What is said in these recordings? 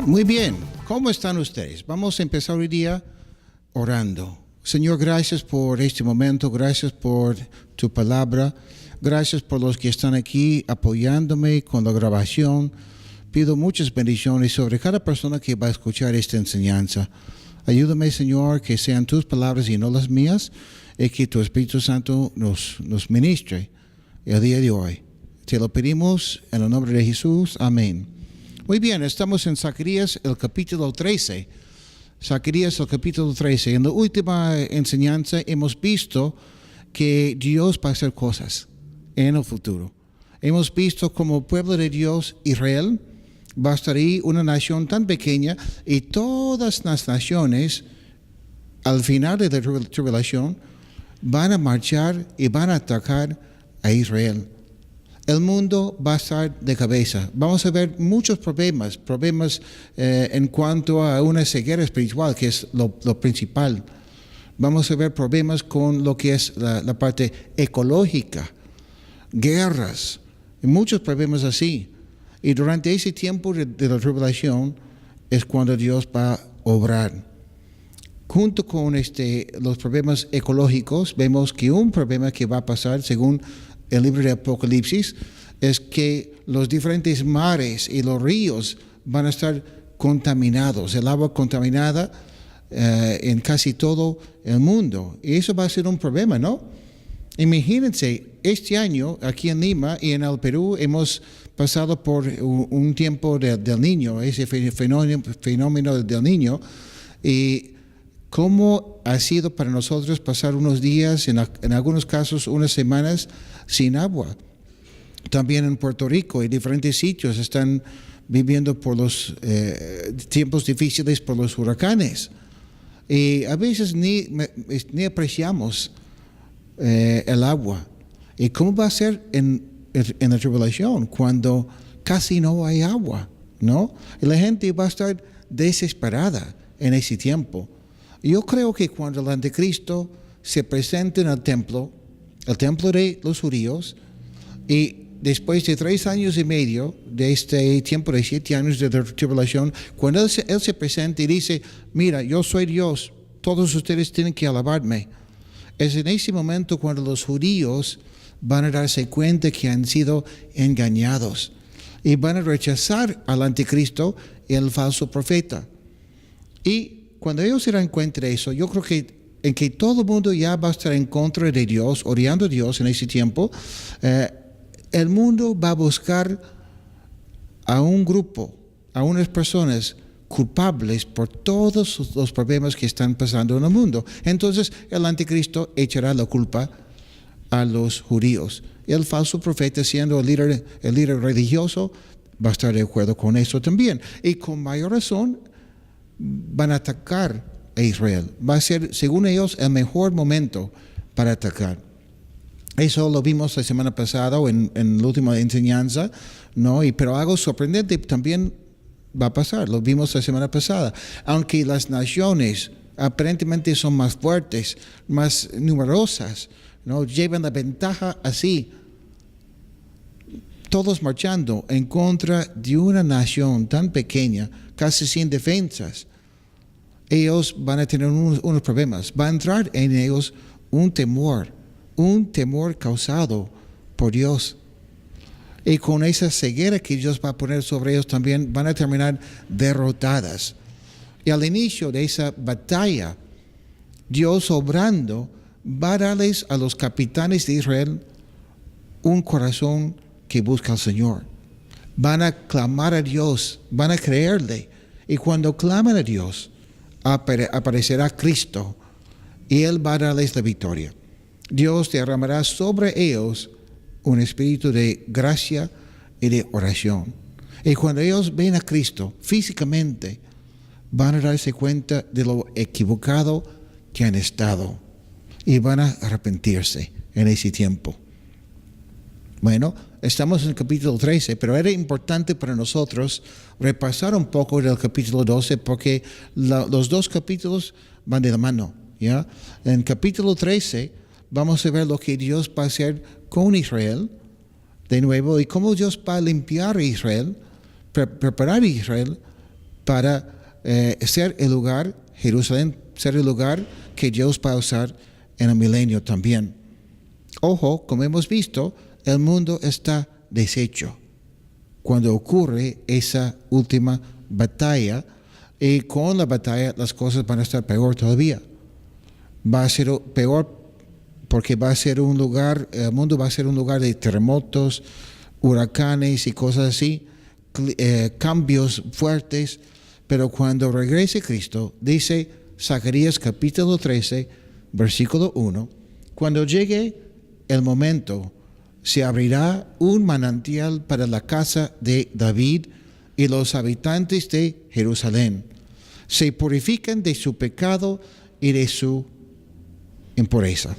Muy bien, ¿cómo están ustedes? Vamos a empezar hoy día orando. Señor, gracias por este momento, gracias por tu palabra, gracias por los que están aquí apoyándome con la grabación. Pido muchas bendiciones sobre cada persona que va a escuchar esta enseñanza. Ayúdame, Señor, que sean tus palabras y no las mías, y que tu Espíritu Santo nos ministre el día de hoy. Te lo pedimos en el nombre de Jesús. Amén. Muy bien, estamos en Zacarías, el capítulo 13. Zacarías, el capítulo 13. En la última enseñanza hemos visto que Dios va a hacer cosas en el futuro. Hemos visto como pueblo de Dios, Israel, va a estar ahí una nación tan pequeña y todas las naciones, al final de la tribulación, van a marchar y van a atacar a Israel. El mundo va a estar de cabeza. Vamos a ver muchos problemas en cuanto a una ceguera espiritual, que es lo principal. Vamos a ver problemas con lo que es la parte ecológica, guerras, y muchos problemas así. Y durante ese tiempo de la tribulación es cuando Dios va a obrar. Junto con los problemas ecológicos, vemos que un problema que va a pasar, según el libro de Apocalipsis, es que los diferentes mares y los ríos van a estar contaminados, el agua contaminada en casi todo el mundo. Y eso va a ser un problema, ¿no? Imagínense, este año aquí en Lima y en el Perú hemos pasado por un tiempo del Niño, ese fenómeno del Niño, y cómo ha sido para nosotros pasar unos días, en algunos casos unas semanas, sin agua. También en Puerto Rico y diferentes sitios están viviendo por los tiempos difíciles por los huracanes. Y a veces ni apreciamos el agua. ¿Y cómo va a ser en la tribulación cuando casi no hay agua, ¿no? Y la gente va a estar desesperada en ese tiempo. Yo creo que cuando el anticristo se presente en el templo de los judíos, y después de 3 años y medio de este tiempo de 7 años de la tribulación, cuando él se presenta y dice, mira, yo soy Dios, todos ustedes tienen que alabarme, es en ese momento cuando los judíos van a darse cuenta que han sido engañados y van a rechazar al anticristo y al falso profeta. Y cuando ellos se dan cuenta de eso, yo creo que todo el mundo ya va a estar en contra de Dios, odiando a Dios en ese tiempo. El mundo va a buscar a un grupo, a unas personas culpables por todos los problemas que están pasando en el mundo. Entonces el anticristo echará la culpa a los judíos. El falso profeta, siendo el líder religioso, va a estar de acuerdo con eso también. Y con mayor razón van a atacar a Israel. Va a ser, según ellos, el mejor momento para atacar. Eso lo vimos la semana pasada o en la última enseñanza, ¿no? Pero algo sorprendente también va a pasar. Lo vimos la semana pasada. Aunque las naciones aparentemente son más fuertes, más numerosas, ¿no? Llevan la ventaja así, todos marchando en contra de una nación tan pequeña, casi sin defensas. Ellos van a tener unos problemas. Va a entrar en ellos un temor causado por Dios. Y con esa ceguera que Dios va a poner sobre ellos también van a terminar derrotadas. Y al inicio de esa batalla, Dios obrando va a darles a los capitanes de Israel un corazón que busca al Señor. Van a clamar a Dios, van a creerle. Y cuando claman a Dios, aparecerá Cristo y Él va a darles la victoria. Dios derramará sobre ellos un espíritu de gracia y de oración. Y cuando ellos ven a Cristo físicamente, van a darse cuenta de lo equivocado que han estado y van a arrepentirse en ese tiempo. Bueno, estamos en el capítulo 13, pero era importante para nosotros repasar un poco del capítulo 12 porque los dos capítulos van de la mano, ¿ya? En el capítulo 13 vamos a ver lo que Dios va a hacer con Israel de nuevo y cómo Dios va a limpiar a Israel, preparar a Israel para ser el lugar, Jerusalén, ser el lugar que Dios va a usar en el milenio también. Ojo, como hemos visto, el mundo está deshecho cuando ocurre esa última batalla, y con la batalla las cosas van a estar peor todavía. Va a ser peor porque va a ser un lugar, el mundo va a ser un lugar de terremotos, huracanes y cosas así, cambios fuertes. Pero cuando regrese Cristo, dice Zacarías capítulo 13, versículo 1, cuando llegue el momento, se abrirá un manantial para la casa de David y los habitantes de Jerusalén se purifican de su pecado y de su impureza.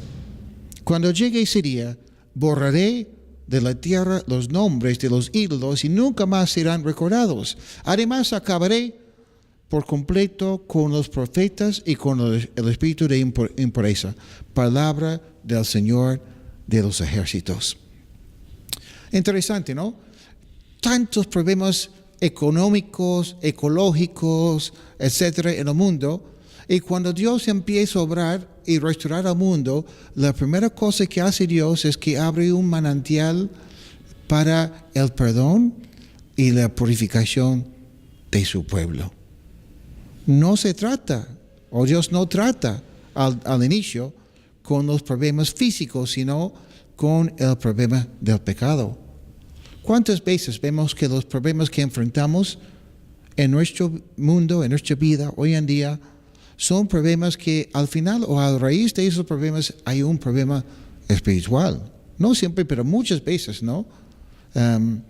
Cuando llegue ese día, borraré de la tierra los nombres de los ídolos y nunca más serán recordados. Además, acabaré por completo con los profetas y con el espíritu de impureza. Palabra del Señor de los ejércitos. Interesante, ¿no? Tantos problemas económicos, ecológicos, etcétera, en el mundo. Y cuando Dios empieza a obrar y restaurar al mundo, la primera cosa que hace Dios es que abre un manantial para el perdón y la purificación de su pueblo. No se trata, o Dios no trata al inicio con los problemas físicos, sino con el problema del pecado. ¿Cuántas veces vemos que los problemas que enfrentamos en nuestro mundo, en nuestra vida hoy en día, son problemas que al final o a raíz de esos problemas hay un problema espiritual? No siempre, pero muchas veces, ¿no? En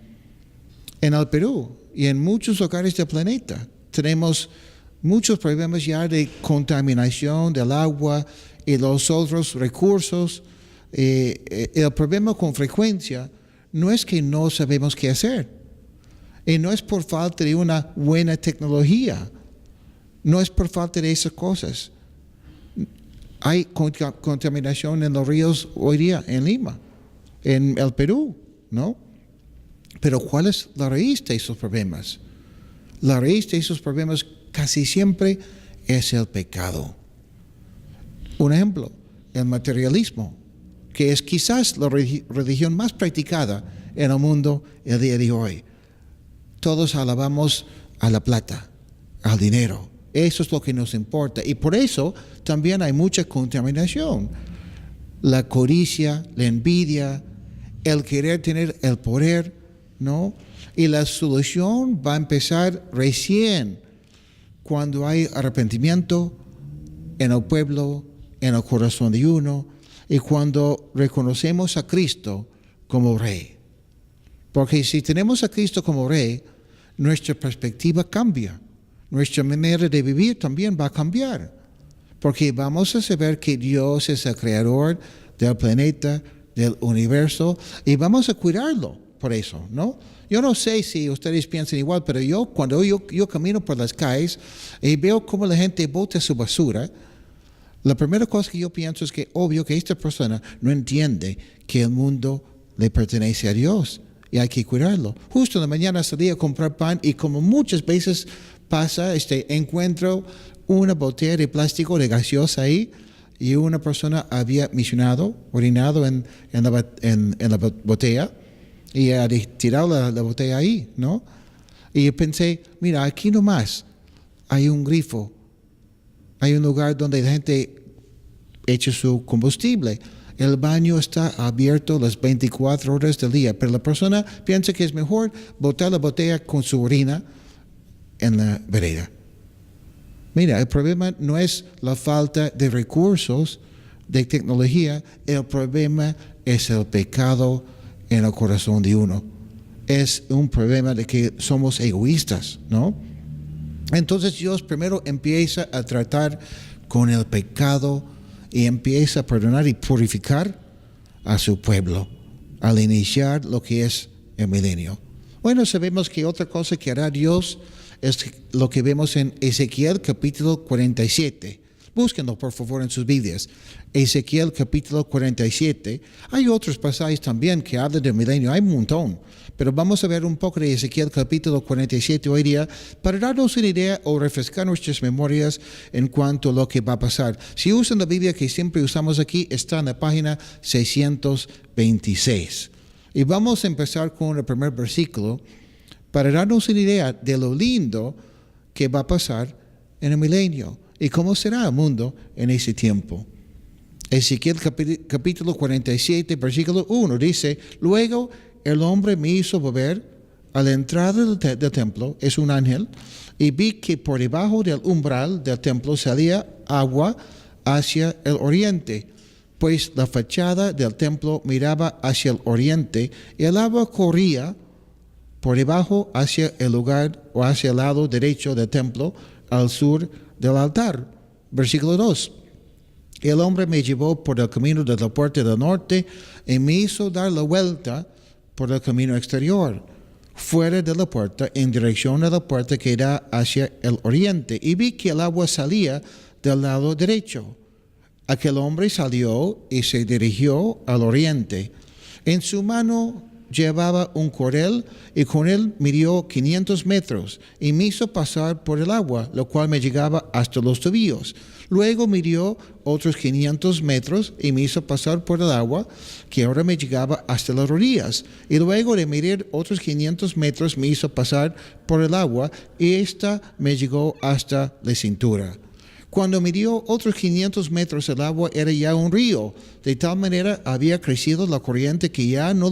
el Perú y en muchos lugares del planeta tenemos muchos problemas ya de contaminación del agua y los otros recursos. El problema con frecuencia no es que no sabemos qué hacer, y no es por falta de una buena tecnología, no es por falta de esas cosas. Hay contaminación en los ríos hoy día en Lima, en el Perú, ¿no? Pero ¿cuál es la raíz de esos problemas? La raíz de esos problemas casi siempre es el pecado. Un ejemplo, el materialismo, que es quizás la religión más practicada en el mundo el día de hoy. Todos alabamos a la plata, al dinero. Eso es lo que nos importa. Y por eso también hay mucha contaminación. La codicia, la envidia, el querer tener el poder, ¿no? Y la solución va a empezar recién cuando hay arrepentimiento en el pueblo, en el corazón de uno, y cuando reconocemos a Cristo como Rey. Porque si tenemos a Cristo como Rey, nuestra perspectiva cambia. Nuestra manera de vivir también va a cambiar. Porque vamos a saber que Dios es el creador del planeta, del universo, y vamos a cuidarlo por eso, ¿no? Yo no sé si ustedes piensan igual, pero cuando yo camino por las calles y veo cómo la gente bota su basura, la primera cosa que yo pienso es que obvio que esta persona no entiende que el mundo le pertenece a Dios y hay que cuidarlo. Justo en la mañana salí a comprar pan y como muchas veces pasa, encuentro una botella de plástico de gaseosa ahí y una persona había orinado en la botella y ha tirado la botella ahí, ¿no? Y yo pensé, mira, aquí nomás hay un grifo. Hay un lugar donde la gente echa su combustible. El baño está abierto las 24 horas del día, pero la persona piensa que es mejor botar la botella con su orina en la vereda. Mira, el problema no es la falta de recursos, de tecnología, el problema es el pecado en el corazón de uno. Es un problema de que somos egoístas, ¿no? Entonces Dios primero empieza a tratar con el pecado y empieza a perdonar y purificar a su pueblo al iniciar lo que es el milenio. Bueno, sabemos que otra cosa que hará Dios es lo que vemos en Ezequiel capítulo 47, Búsquenlo, por favor, en sus Biblias. Ezequiel capítulo 47. Hay otros pasajes también que hablan del milenio. Hay un montón. Pero vamos a ver un poco de Ezequiel capítulo 47 hoy día para darnos una idea o refrescar nuestras memorias en cuanto a lo que va a pasar. Si usan la Biblia que siempre usamos aquí, está en la página 626. Y vamos a empezar con el primer versículo para darnos una idea de lo lindo que va a pasar en el milenio y cómo será el mundo en ese tiempo. Ezequiel capítulo 47, versículo 1 dice: luego el hombre me hizo ver a la entrada del templo, es un ángel, y vi que por debajo del umbral del templo salía agua hacia el oriente, pues la fachada del templo miraba hacia el oriente y el agua corría por debajo hacia el lugar o hacia el lado derecho del templo al sur del altar. Versículo 2. El hombre me llevó por el camino de la puerta del norte y me hizo dar la vuelta por el camino exterior, fuera de la puerta, en dirección a la puerta que da hacia el oriente, y vi que el agua salía del lado derecho. Aquel hombre salió y se dirigió al oriente. En su mano llevaba un cordel y con él midió 500 metros y me hizo pasar por el agua, lo cual me llegaba hasta los tobillos. Luego midió otros 500 metros y me hizo pasar por el agua, que ahora me llegaba hasta las rodillas. Y luego de medir otros 500 metros me hizo pasar por el agua y esta me llegó hasta la cintura. Cuando midió otros 500 metros el agua era ya un río. De tal manera había crecido la corriente que ya no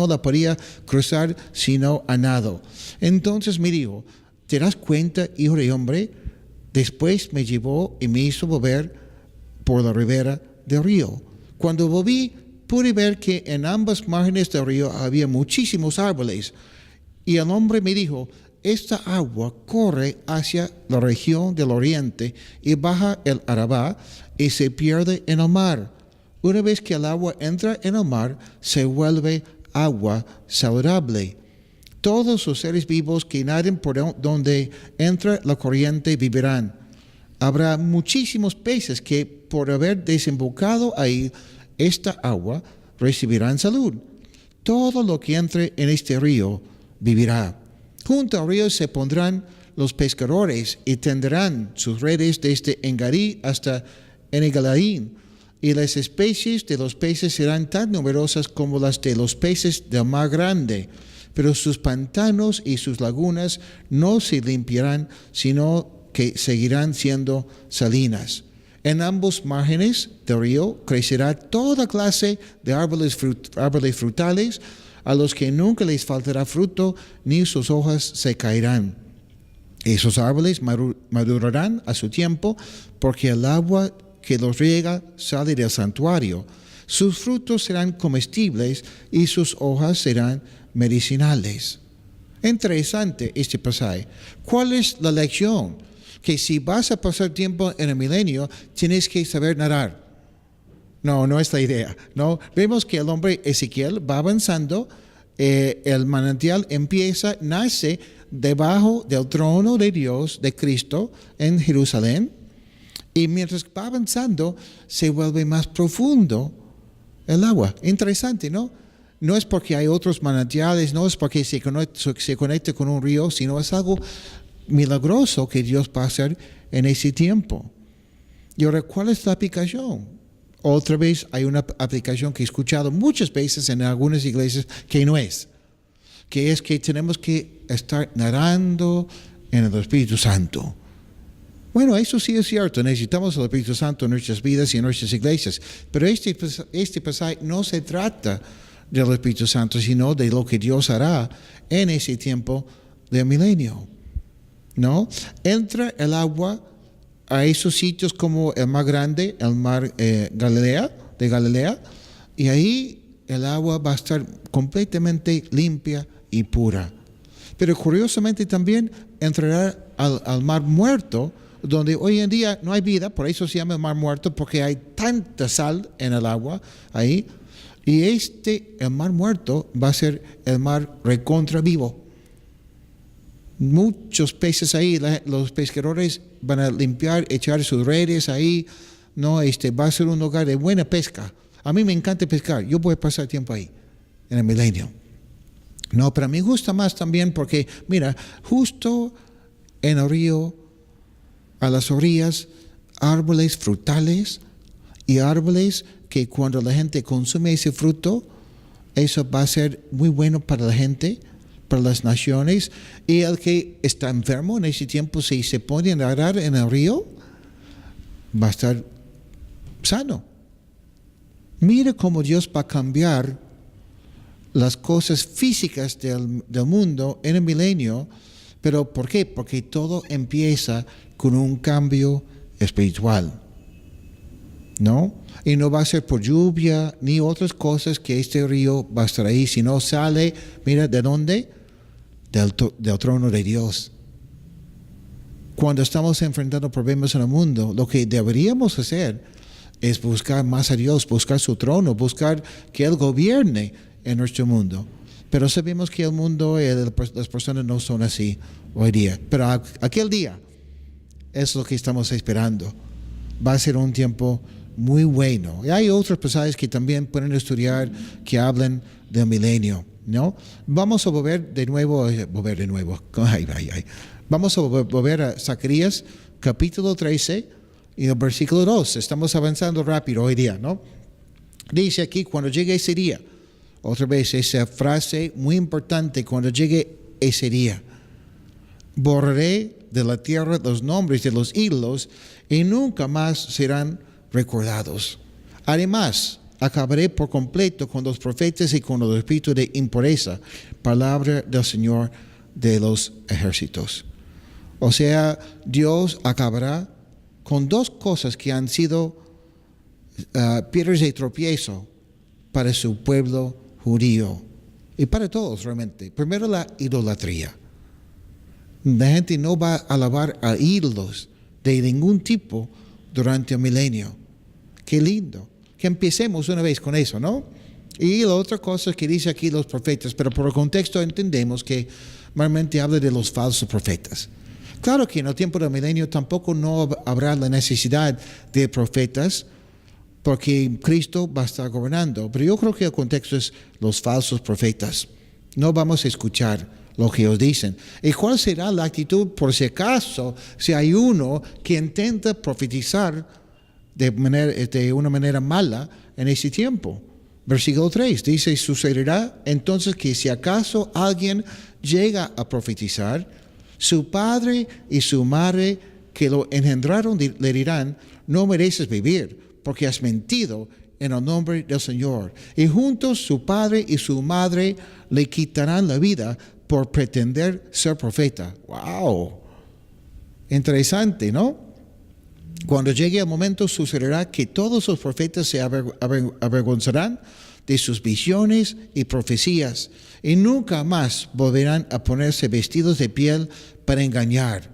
la podía cruzar sino a nado. Entonces me dijo: ¿te das cuenta, hijo de hombre? Después me llevó y me hizo volver por la ribera del río. Cuando volví, pude ver que en ambas márgenes del río había muchísimos árboles. Y el hombre me dijo: esta agua corre hacia la región del oriente y baja el Arabá y se pierde en el mar. Una vez que el agua entra en el mar, se vuelve agua saludable. Todos los seres vivos que naden por donde entra la corriente vivirán. Habrá muchísimos peces que, por haber desembocado ahí esta agua, recibirán salud. Todo lo que entre en este río vivirá. Junto al río se pondrán los pescadores y tenderán sus redes desde Engarí hasta Enegalaín, y las especies de los peces serán tan numerosas como las de los peces del mar grande. Pero sus pantanos y sus lagunas no se limpiarán, sino que seguirán siendo salinas. En ambos márgenes del río crecerá toda clase de árboles frutales, a los que nunca les faltará fruto, ni sus hojas se caerán. Esos árboles madurarán a su tiempo, porque el agua que los riega sale del santuario. Sus frutos serán comestibles y sus hojas serán medicinales. Interesante este pasaje. ¿Cuál es la lección? Que si vas a pasar tiempo en el milenio, tienes que saber nadar. No es la idea. No, vemos que el hombre Ezequiel va avanzando, el manantial nace debajo del trono de Dios, de Cristo, en Jerusalén, y mientras va avanzando, se vuelve más profundo el agua. Interesante, ¿no? No es porque hay otros manantiales, no es porque se conecta con un río, sino es algo milagroso que Dios va a hacer en ese tiempo. Y ahora, ¿cuál es la aplicación? Otra vez hay una aplicación que he escuchado muchas veces en algunas iglesias que no es, que es que tenemos que estar nadando en el Espíritu Santo. Bueno, eso sí es cierto, necesitamos el Espíritu Santo en nuestras vidas y en nuestras iglesias, pero este pasaje no se trata del Espíritu Santo, sino de lo que Dios hará en ese tiempo del milenio. ¿No? Entra el agua a esos sitios como el mar grande, el mar de Galilea, y ahí el agua va a estar completamente limpia y pura. Pero curiosamente también entrará al mar muerto, donde hoy en día no hay vida, por eso se llama el mar muerto, porque hay tanta sal en el agua ahí, y el mar muerto va a ser el mar recontra vivo. muchos peces ahí. Los pescadores van a limpiar, echar sus redes ahí. No, va a ser un lugar de buena pesca. A mí me encanta pescar. Yo voy a pasar tiempo ahí, en el milenio. No, pero me gusta más también porque, mira, justo en el río, a las orillas, árboles frutales y árboles que cuando la gente consume ese fruto, eso va a ser muy bueno para la gente, para las naciones. Y el que está enfermo en ese tiempo, si se pone a nadar en el río, va a estar sano. Mira cómo Dios va a cambiar las cosas físicas del mundo en el milenio. ¿Pero por qué? Porque todo empieza con un cambio espiritual, ¿no? Y no va a ser por lluvia ni otras cosas que este río va a estar ahí, sino sale, mira, ¿de dónde? Del trono de Dios. Cuando estamos enfrentando problemas en el mundo, lo que deberíamos hacer es buscar más a Dios, buscar su trono, buscar que Él gobierne en nuestro mundo. Pero sabemos que el mundo y las personas no son así hoy día. Pero aquel día es lo que estamos esperando. Va a ser un tiempo muy bueno. Y hay otros pasajes que también pueden estudiar que hablan del milenio, ¿no? Vamos a volver de nuevo. Vamos a volver a Zacarías capítulo 13 y el versículo 2. Estamos avanzando rápido hoy día, ¿no? Dice aquí, cuando llegue ese día, otra vez esa frase muy importante, cuando llegue ese día, borraré de la tierra los nombres de los ídolos y nunca más serán recordados. Además, acabaré por completo con los profetas y con los espíritus de impureza. Palabra del Señor de los ejércitos. O sea, Dios acabará con dos cosas que han sido piedras de tropiezo para su pueblo judío y para todos realmente. Primero, la idolatría. La gente no va a alabar a ídolos de ningún tipo durante el milenio. Qué lindo. Que empecemos una vez con eso, ¿no? Y la otra cosa que dice aquí los profetas, pero por el contexto entendemos que normalmente habla de los falsos profetas. Claro que en el tiempo del milenio tampoco no habrá la necesidad de profetas, porque Cristo va a estar gobernando. Pero yo creo que el contexto es los falsos profetas. No vamos a escuchar lo que ellos dicen. ¿Y cuál será la actitud por si acaso, si hay uno que intenta profetizar de una manera mala en ese tiempo? Versículo 3 dice, sucederá entonces que si acaso alguien llega a profetizar, su padre y su madre que lo engendraron le dirán, no mereces vivir, porque has mentido en el nombre del Señor. Y juntos su padre y su madre le quitarán la vida por pretender ser profeta. ¡Wow! Interesante, ¿no? Cuando llegue el momento sucederá que todos los profetas se avergonzarán de sus visiones y profecías y nunca más volverán a ponerse vestidos de piel para engañar.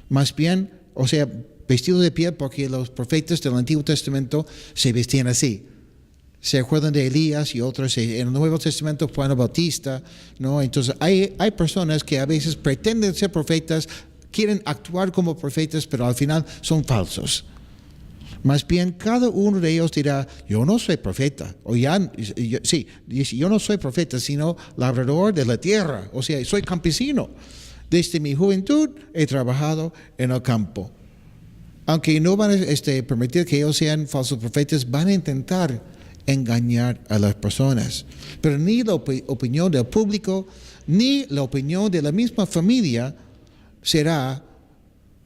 Más bien, o sea, vestidos de piel porque los profetas del Antiguo Testamento se vestían así. Se acuerdan de Elías y otros en el Nuevo Testamento, Juan el Bautista, ¿no? Entonces hay personas que a veces pretenden ser profetas, quieren actuar como profetas, pero al final son falsos. Más bien, cada uno de ellos dirá, yo no soy profeta. Yo no soy profeta, sino labrador de la tierra. O sea, soy campesino. Desde mi juventud he trabajado en el campo. Aunque no van a permitir que ellos sean falsos profetas, van a intentar engañar a las personas. Pero ni la opinión del público, ni la opinión de la misma familia será,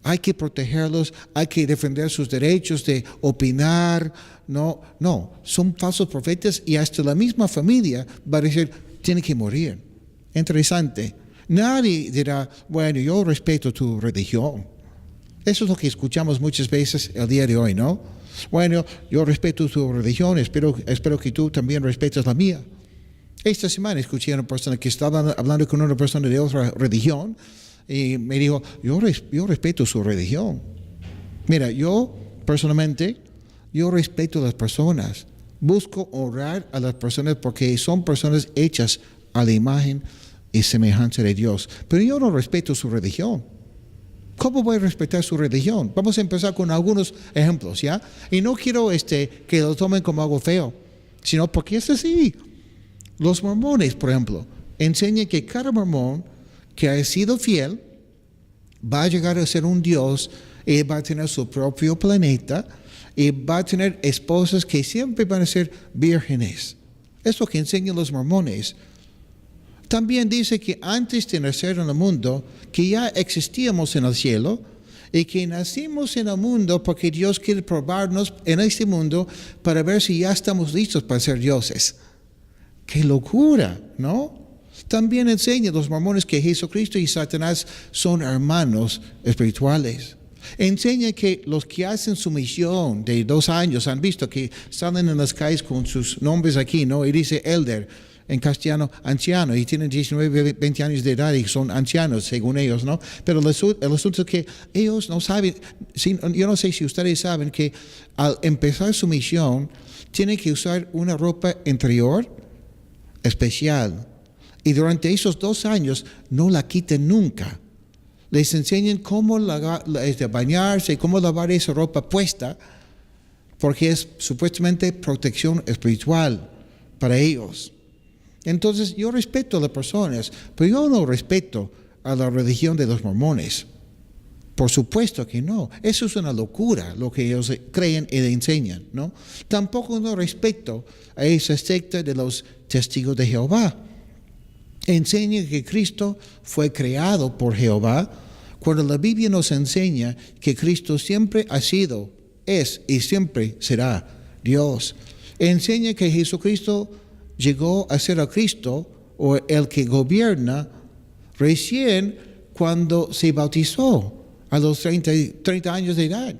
hay que protegerlos, hay que defender sus derechos de opinar. No, son falsos profetas y hasta la misma familia va a decir, tiene que morir. Interesante. Nadie dirá, bueno, yo respeto tu religión. Eso es lo que escuchamos muchas veces el día de hoy, ¿no? Bueno, yo respeto tu religión, espero que tú también respetes la mía. Esta semana escuché a una persona que estaba hablando con una persona de otra religión y me dijo, yo respeto su religión. Mira, yo personalmente, yo respeto a las personas. Busco honrar a las personas porque son personas hechas a la imagen y semejanza de Dios. Pero yo no respeto su religión. ¿Cómo voy a respetar su religión? Vamos a empezar con algunos ejemplos, ¿ya? Y no quiero que lo tomen como algo feo, sino porque es así. Los mormones, por ejemplo, enseñan que cada mormón que ha sido fiel va a llegar a ser un Dios y va a tener su propio planeta y va a tener esposas que siempre van a ser vírgenes. Es lo que enseñan los mormones. También dice que antes de nacer en el mundo, que ya existíamos en el cielo y que nacimos en el mundo porque Dios quiere probarnos en este mundo para ver si ya estamos listos para ser dioses. ¡Qué locura!, ¿no? También enseñan los mormones que Jesucristo y Satanás son hermanos espirituales. Enseña que los que hacen su misión de 2 años han visto que salen en las calles con sus nombres aquí, ¿no? Y dice elder, en castellano anciano, y tienen 19, 20 años de edad y son ancianos según ellos, ¿no? Pero el asunto es que ellos no saben, yo no sé si ustedes saben que al empezar su misión tienen que usar una ropa interior especial y durante esos 2 años no la quiten nunca. Les enseñan cómo bañarse y cómo lavar esa ropa puesta, porque es supuestamente protección espiritual para ellos. Entonces yo respeto a las personas, pero yo no respeto a la religión de los mormones. Por supuesto que no. Eso es una locura lo que ellos creen y enseñan, ¿no? Tampoco no respeto a esa secta de los testigos de Jehová. Enseña que Cristo fue creado por Jehová, cuando la Biblia nos enseña que Cristo siempre ha sido, es y siempre será Dios. Enseña que Jesucristo llegó a ser a Cristo, o el que gobierna, recién cuando se bautizó a los 30 años de edad.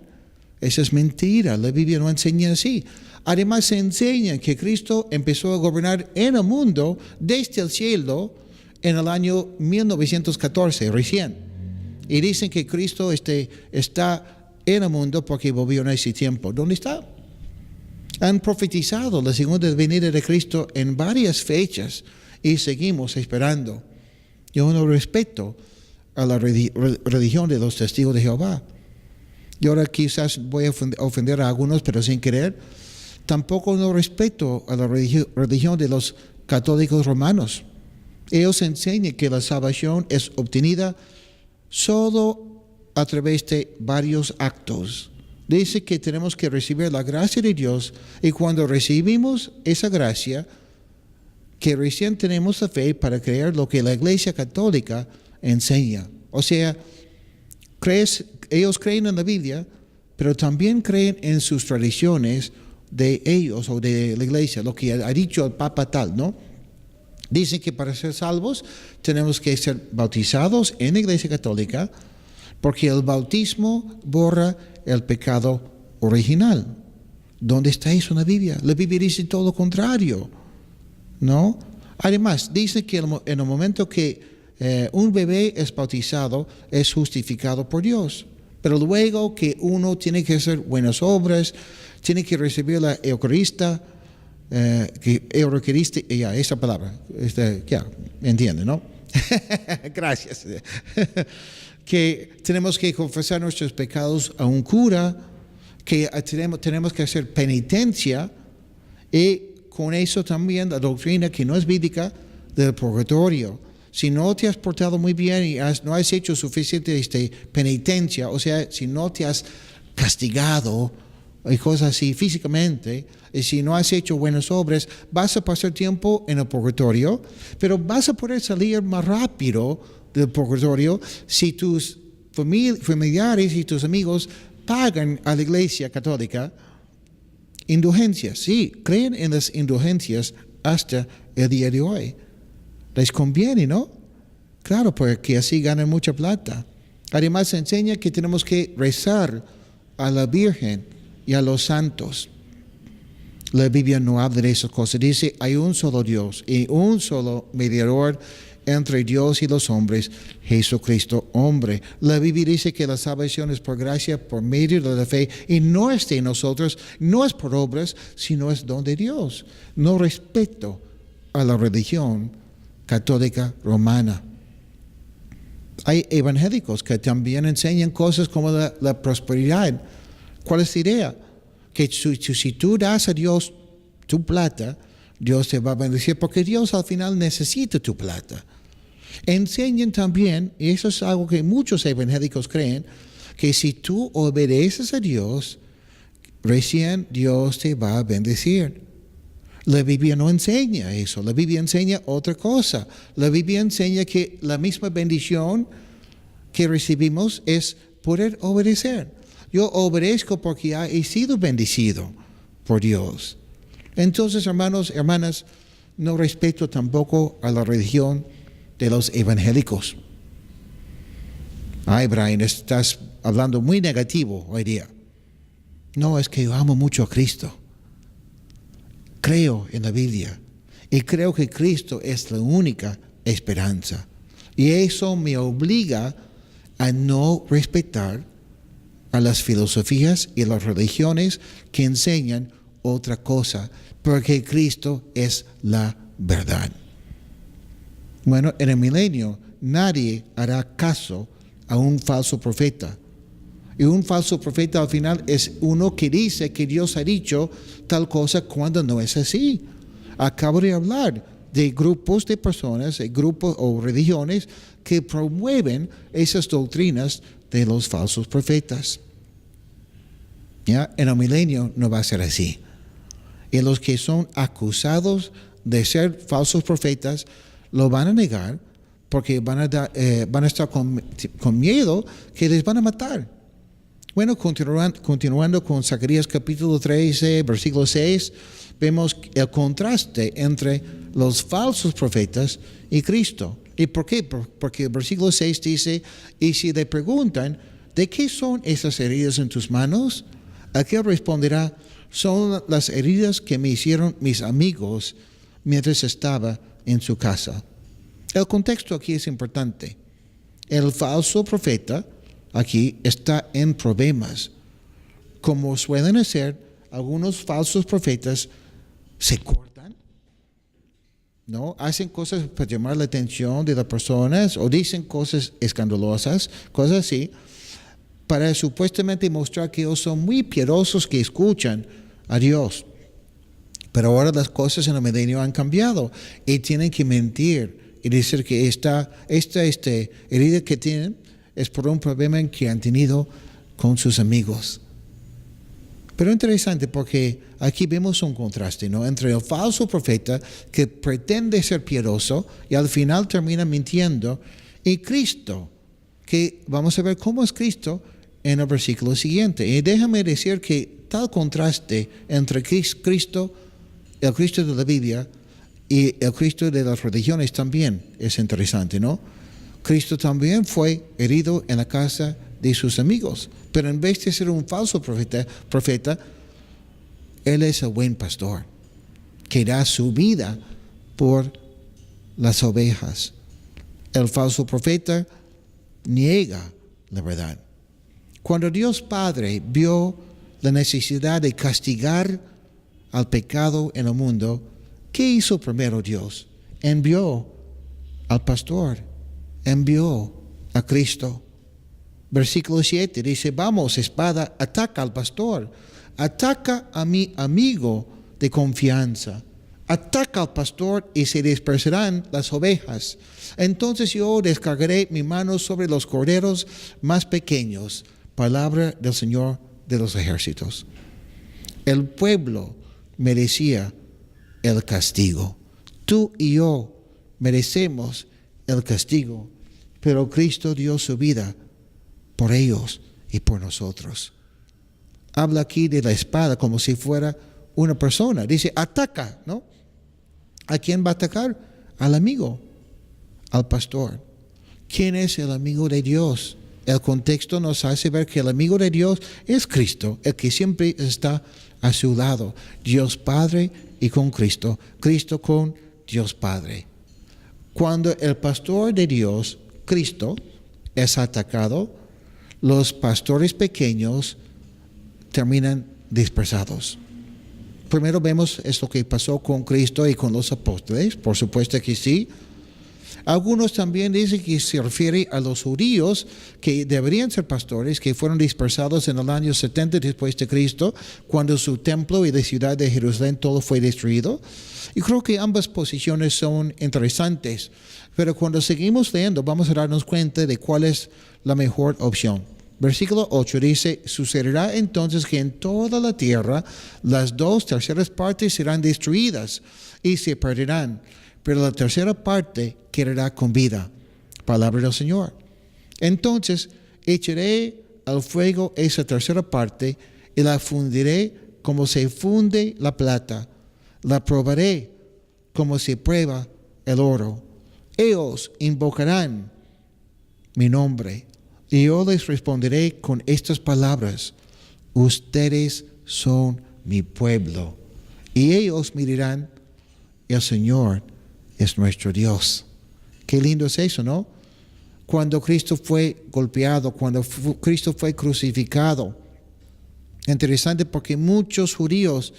Esa es mentira, la Biblia no enseña así. Además se enseña que Cristo empezó a gobernar en el mundo desde el cielo en el año 1914, recién. Y dicen que Cristo está en el mundo porque volvió en ese tiempo. ¿Dónde está? Han profetizado la segunda venida de Cristo en varias fechas y seguimos esperando. Yo no respeto a la religión de los testigos de Jehová. Y ahora quizás voy a ofender a algunos, pero sin querer. Tampoco no respeto a la religión de los católicos romanos. Ellos enseñan que la salvación es obtenida solo a través de varios actos. Dice que tenemos que recibir la gracia de Dios y cuando recibimos esa gracia, que recién tenemos la fe para creer lo que la Iglesia Católica enseña. O sea, ellos creen en la Biblia, pero también creen en sus tradiciones de ellos o de la Iglesia, lo que ha dicho el Papa tal, ¿no? Dicen que para ser salvos tenemos que ser bautizados en la Iglesia Católica, porque el bautismo borra el pecado original. ¿Dónde está eso en la Biblia? La Biblia dice todo lo contrario, ¿no? Además, dice que en el momento que un bebé es bautizado, es justificado por Dios. Pero luego que uno tiene que hacer buenas obras, tiene que recibir la Eucaristía, ya, esa palabra, ya, me entiende, ¿no? Gracias. Que tenemos que confesar nuestros pecados a un cura, que tenemos que hacer penitencia, y con eso también la doctrina que no es bíblica del purgatorio. Si no te has portado muy bien y no has hecho suficiente penitencia, o sea, si no te has castigado y cosas así físicamente, y si no has hecho buenas obras, vas a pasar tiempo en el purgatorio, pero vas a poder salir más rápido del purgatorio si tus familiares y tus amigos pagan a la Iglesia Católica indulgencias. Sí, creen en las indulgencias hasta el día de hoy. Les conviene, ¿no? Claro, porque así ganan mucha plata. Además se enseña que tenemos que rezar a la Virgen y a los santos. La Biblia no habla de esas cosas. Dice, hay un solo Dios y un solo mediador entre Dios y los hombres, Jesucristo hombre. La Biblia dice que la salvación es por gracia, por medio de la fe, y no es de nosotros, no es por obras, sino es don de Dios. No respeto a la religión Católica Romana. Hay evangélicos que también enseñan cosas como la prosperidad. ¿Cuál es la idea? Que si tú das a Dios tu plata, Dios te va a bendecir porque Dios al final necesita tu plata. Enseñan también, y eso es algo que muchos evangélicos creen, que si tú obedeces a Dios, recién Dios te va a bendecir. La Biblia no enseña eso, la Biblia enseña otra cosa. La Biblia enseña que la misma bendición que recibimos es poder obedecer. Yo obedezco porque ya he sido bendecido por Dios. Entonces, hermanos, hermanas, no respeto tampoco a la religión de los evangélicos. Ay, Brian, estás hablando muy negativo hoy día. No, es que yo amo mucho a Cristo. Creo en la Biblia y creo que Cristo es la única esperanza. Y eso me obliga a no respetar a las filosofías y las religiones que enseñan otra cosa, porque Cristo es la verdad. Bueno, en el milenio nadie hará caso a un falso profeta. Y un falso profeta al final es uno que dice que Dios ha dicho tal cosa cuando no es así. Acabo de hablar de grupos de personas, de grupos o religiones que promueven esas doctrinas de los falsos profetas. ¿Ya? En el milenio no va a ser así. Y los que son acusados de ser falsos profetas lo van a negar porque van a estar con miedo que les van a matar. Bueno, continuando con Zacarías capítulo 13, versículo 6, vemos el contraste entre los falsos profetas y Cristo. ¿Y por qué? Porque el versículo 6 dice, y si le preguntan, ¿de qué son esas heridas en tus manos? Aquel responderá, son las heridas que me hicieron mis amigos mientras estaba en su casa. El contexto aquí es importante. El falso profeta aquí está en problemas. Como suelen hacer, algunos falsos profetas se cortan, ¿no? Hacen cosas para llamar la atención de las personas o dicen cosas escandalosas, cosas así, para supuestamente mostrar que ellos son muy piadosos que escuchan a Dios. Pero ahora las cosas en el milenio han cambiado y tienen que mentir y decir que esta herida que tienen es por un problema que han tenido con sus amigos. Pero interesante porque aquí vemos un contraste, ¿no? Entre el falso profeta que pretende ser piadoso y al final termina mintiendo, y Cristo, que vamos a ver cómo es Cristo en el versículo siguiente. Y déjame decir que tal contraste entre Cristo, el Cristo de la Biblia y el Cristo de las religiones también es interesante, ¿no? Cristo también fue herido en la casa de sus amigos, pero en vez de ser un falso profeta, Él es el buen pastor, que da su vida por las ovejas. El falso profeta niega la verdad. Cuando Dios Padre vio la necesidad de castigar al pecado en el mundo, ¿qué hizo primero Dios? Envió al pastor, envió a Cristo. Versículo 7 dice, vamos, espada, ataca al pastor, ataca a mi amigo de confianza, ataca al pastor y se dispersarán las ovejas. Entonces yo descargaré mi mano sobre los corderos más pequeños. Palabra del Señor de los ejércitos. El pueblo merecía el castigo. Tú y yo merecemos el castigo, pero Cristo dio su vida por ellos y por nosotros. Habla aquí de la espada como si fuera una persona. Dice, ataca, ¿no? ¿A quién va a atacar? Al amigo, al pastor. ¿Quién es el amigo de Dios? El contexto nos hace ver que el amigo de Dios es Cristo, el que siempre está a su lado. Dios Padre y con Cristo, Cristo con Dios Padre. Cuando el pastor de Dios, Cristo, es atacado, los pastores pequeños terminan dispersados. Primero vemos esto que pasó con Cristo y con los apóstoles, por supuesto que sí, Algunos también dicen que se refiere a los judíos que deberían ser pastores, que fueron dispersados en el año 70 después de Cristo, cuando su templo y la ciudad de Jerusalén todo fue destruido. Y creo que ambas posiciones son interesantes, pero cuando seguimos leyendo vamos a darnos cuenta de cuál es la mejor opción. Versículo 8 dice: sucederá entonces que en toda la tierra las 2/3 partes serán destruidas y se perderán, pero la tercera parte quedará con vida. Palabra del Señor. Entonces echaré al fuego esa tercera parte y la fundiré como se funde la plata. La probaré como se prueba el oro. Ellos invocarán mi nombre y yo les responderé con estas palabras: ustedes son mi pueblo. Y ellos me dirán: el Señor es nuestro Dios. Qué lindo es eso, ¿no? Cuando Cristo fue golpeado, cuando Cristo fue crucificado. Interesante, porque muchos judíos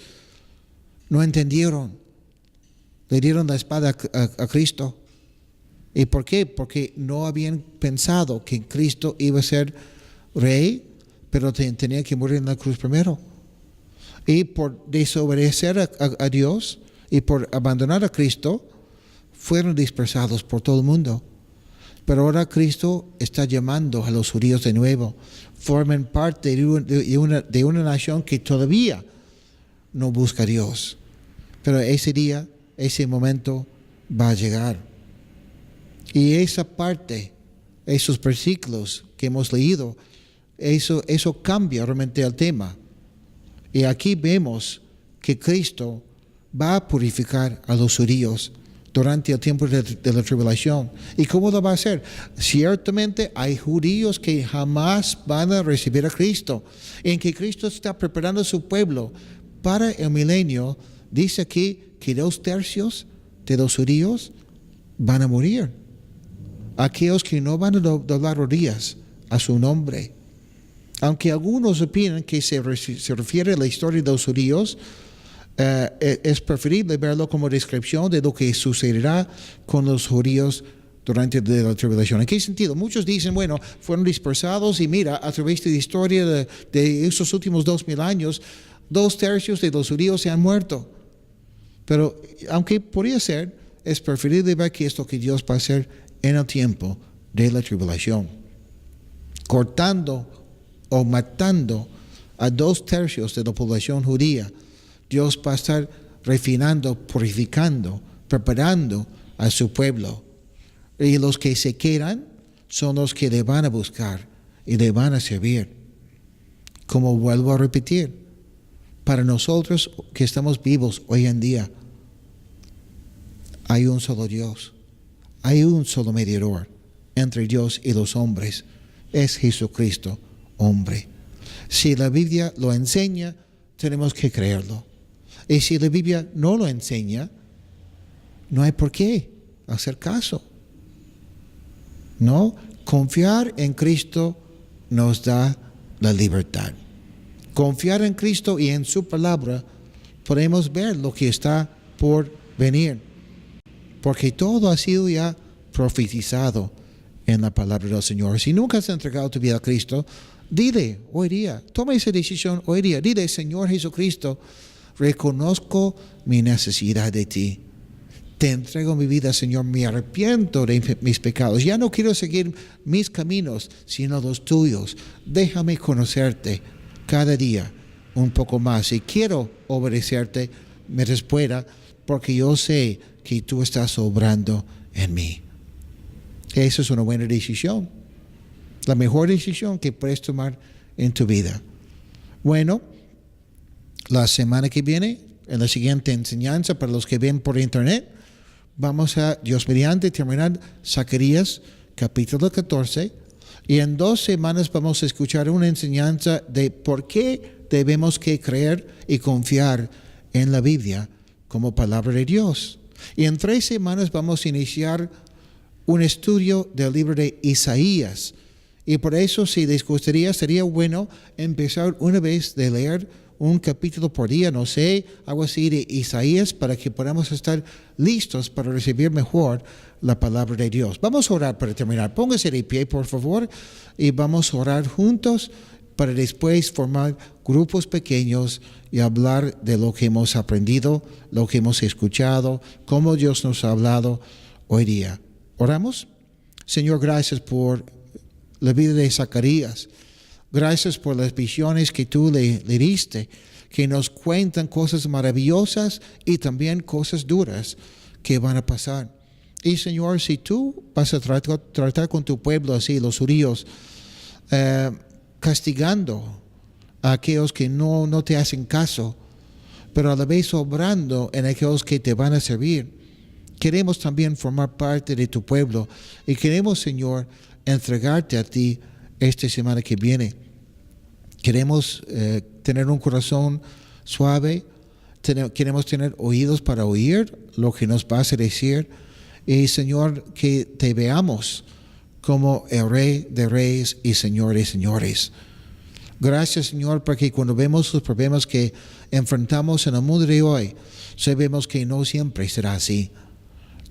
no entendieron. Le dieron la espada a Cristo. ¿Y por qué? Porque no habían pensado que Cristo iba a ser rey, pero tenía que morir en la cruz primero. Y por desobedecer a Dios y por abandonar a Cristo, fueron dispersados por todo el mundo. Pero ahora Cristo está llamando a los judíos de nuevo. Forman parte de una nación que todavía no busca a Dios. Pero ese día, ese momento va a llegar. Y esa parte, esos versículos que hemos leído, eso cambia realmente el tema. Y aquí vemos que Cristo va a purificar a los judíos durante el tiempo de la tribulación. ¿Y cómo lo va a hacer? Ciertamente hay judíos que jamás van a recibir a Cristo. En que Cristo está preparando a su pueblo para el milenio. Dice aquí que 2/3 de los judíos van a morir. Aquellos que no van a doblar rodillas a su nombre. Aunque algunos opinan que se refiere a la historia de los judíos, es preferible verlo como descripción de lo que sucederá con los judíos durante la tribulación. ¿En qué sentido? Muchos dicen, bueno, fueron dispersados y mira, a través de la historia de esos últimos 2000 años, 2/3 de los judíos se han muerto. Pero aunque podría ser, es preferible ver que es lo que Dios va a hacer en el tiempo de la tribulación. Cortando o matando a 2/3 de la población judía, Dios va a estar refinando, purificando, preparando a su pueblo. Y los que se quedan son los que le van a buscar y le van a servir. Como vuelvo a repetir, para nosotros que estamos vivos hoy en día, hay un solo Dios. Hay un solo mediador entre Dios y los hombres. Es Jesucristo, hombre. Si la Biblia lo enseña, tenemos que creerlo. Y si la Biblia no lo enseña, no hay por qué hacer caso. No, confiar en Cristo nos da la libertad. Confiar en Cristo y en su palabra, podemos ver lo que está por venir. Porque todo ha sido ya profetizado en la palabra del Señor. Si nunca has entregado tu vida a Cristo, dile hoy día, toma esa decisión hoy día. Dile: Señor Jesucristo, reconozco mi necesidad de ti. Te entrego mi vida, Señor. Me arrepiento de mis pecados. Ya no quiero seguir mis caminos, sino los tuyos. Déjame conocerte cada día un poco más. Y quiero obedecerte mientras pueda, porque yo sé que tú estás obrando en mí. Esa es una buena decisión. La mejor decisión que puedes tomar en tu vida. Bueno, la semana que viene, en la siguiente enseñanza, para los que ven por internet, vamos a, Dios mediante, terminar Zacarías capítulo 14. Y en 2 semanas vamos a escuchar una enseñanza de por qué debemos que creer y confiar en la Biblia como palabra de Dios. Y en 3 semanas vamos a iniciar un estudio del libro de Isaías. Y por eso, si les gustaría, sería bueno empezar una vez de leer un capítulo por día, no sé, algo así de Isaías, para que podamos estar listos para recibir mejor la palabra de Dios. Vamos a orar para terminar. Póngase de pie, por favor, y vamos a orar juntos para después formar grupos pequeños y hablar de lo que hemos aprendido, lo que hemos escuchado, cómo Dios nos ha hablado hoy día. ¿Oramos? Señor, gracias por la vida de Zacarías. Gracias por las visiones que tú le diste, que nos cuentan cosas maravillosas y también cosas duras que van a pasar. Y Señor, si tú vas a tratar con tu pueblo así, los judíos, castigando a aquellos que no te hacen caso, pero a la vez obrando en aquellos que te van a servir, queremos también formar parte de tu pueblo y queremos, Señor, entregarte a ti esta semana que viene. Queremos tener un corazón suave, queremos tener oídos para oír lo que nos vas a decir y, Señor, que te veamos como el Rey de Reyes y Señor de Señores. Gracias, Señor, porque cuando vemos los problemas que enfrentamos en el mundo de hoy, sabemos que no siempre será así.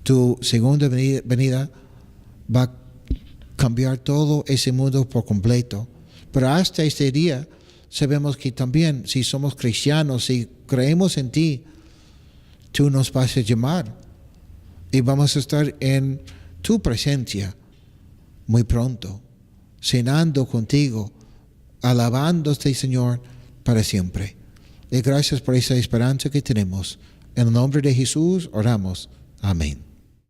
Tu segunda venida va a cambiar todo ese mundo por completo. Pero hasta este día sabemos que también, si somos cristianos, si creemos en ti, tú nos vas a llamar y vamos a estar en tu presencia muy pronto, cenando contigo, alabándote, Señor, para siempre. Y gracias por esa esperanza que tenemos. En el nombre de Jesús oramos. Amén.